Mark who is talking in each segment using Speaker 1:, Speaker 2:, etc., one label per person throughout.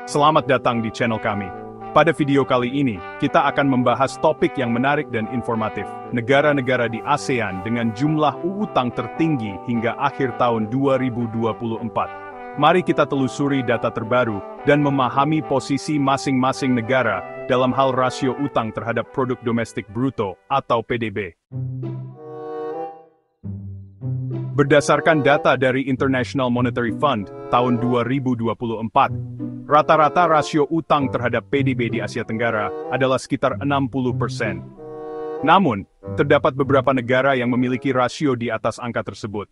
Speaker 1: Selamat datang di channel kami. Pada video kali ini, kita akan membahas topik yang menarik dan informatif. Negara-negara di ASEAN dengan jumlah utang tertinggi hingga akhir tahun 2024. Mari kita telusuri data terbaru dan memahami posisi masing-masing negara dalam hal rasio utang terhadap produk domestik bruto atau PDB. Berdasarkan data dari International Monetary Fund tahun 2024, rata-rata rasio utang terhadap PDB di Asia Tenggara adalah sekitar 60%. Namun, terdapat beberapa negara yang memiliki rasio di atas angka tersebut.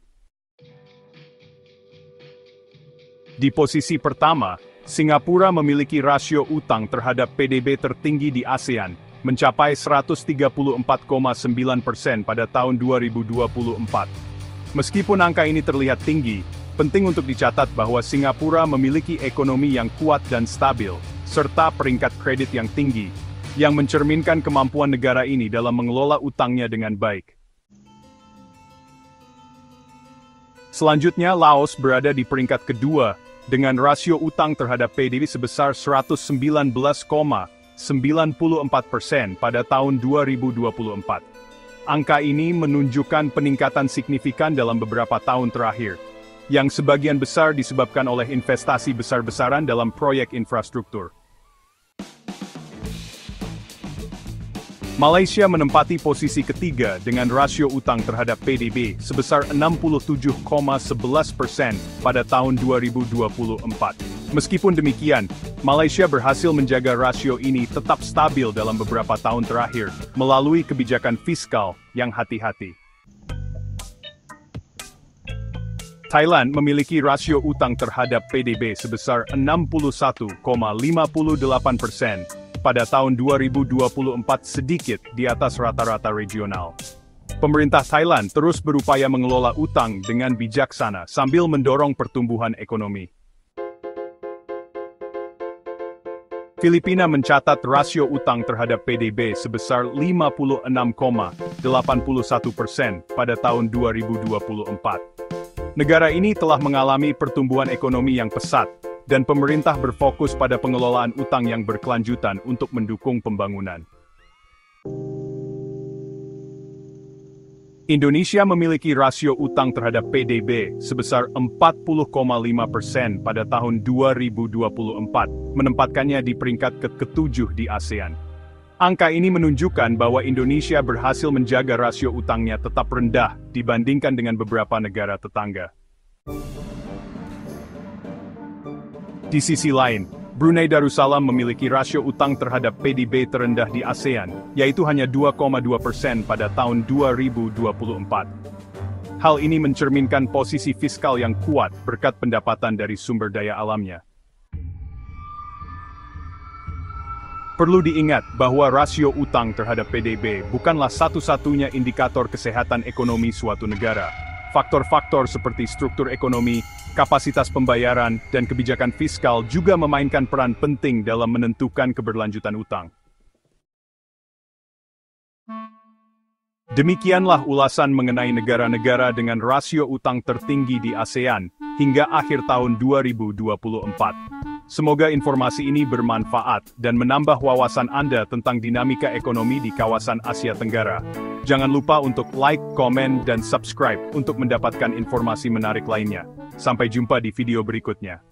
Speaker 1: Di posisi pertama, Singapura memiliki rasio utang terhadap PDB tertinggi di ASEAN, mencapai 134,9% pada tahun 2024. Meskipun angka ini terlihat tinggi, penting untuk dicatat bahwa Singapura memiliki ekonomi yang kuat dan stabil, serta peringkat kredit yang tinggi, yang mencerminkan kemampuan negara ini dalam mengelola utangnya dengan baik. Selanjutnya, Laos berada di peringkat kedua, dengan rasio utang terhadap PDB sebesar 119,94% pada tahun 2024. Angka ini menunjukkan peningkatan signifikan dalam beberapa tahun terakhir, yang sebagian besar disebabkan oleh investasi besar-besaran dalam proyek infrastruktur. Malaysia menempati posisi ketiga dengan rasio utang terhadap PDB sebesar 67,11% pada tahun 2024. Meskipun demikian, Malaysia berhasil menjaga rasio ini tetap stabil dalam beberapa tahun terakhir melalui kebijakan fiskal yang hati-hati. Thailand memiliki rasio utang terhadap PDB sebesar 61,58% pada tahun 2024, sedikit di atas rata-rata regional. Pemerintah Thailand terus berupaya mengelola utang dengan bijaksana sambil mendorong pertumbuhan ekonomi. Filipina mencatat rasio utang terhadap PDB sebesar 56,81% pada tahun 2024. Negara ini telah mengalami pertumbuhan ekonomi yang pesat, dan pemerintah berfokus pada pengelolaan utang yang berkelanjutan untuk mendukung pembangunan. Indonesia memiliki rasio utang terhadap PDB sebesar 40,5% pada tahun 2024, menempatkannya di peringkat ke-7 di ASEAN. Angka ini menunjukkan bahwa Indonesia berhasil menjaga rasio utangnya tetap rendah dibandingkan dengan beberapa negara tetangga. Di sisi lain, Brunei Darussalam memiliki rasio utang terhadap PDB terendah di ASEAN, yaitu hanya 2,2% pada tahun 2024. Hal ini mencerminkan posisi fiskal yang kuat berkat pendapatan dari sumber daya alamnya. Perlu diingat bahwa rasio utang terhadap PDB bukanlah satu-satunya indikator kesehatan ekonomi suatu negara. Faktor-faktor seperti struktur ekonomi, kapasitas pembayaran, dan kebijakan fiskal juga memainkan peran penting dalam menentukan keberlanjutan utang. Demikianlah ulasan mengenai negara-negara dengan rasio utang tertinggi di ASEAN hingga akhir tahun 2024. Semoga informasi ini bermanfaat dan menambah wawasan Anda tentang dinamika ekonomi di kawasan Asia Tenggara. Jangan lupa untuk like, komen, dan subscribe untuk mendapatkan informasi menarik lainnya. Sampai jumpa di video berikutnya.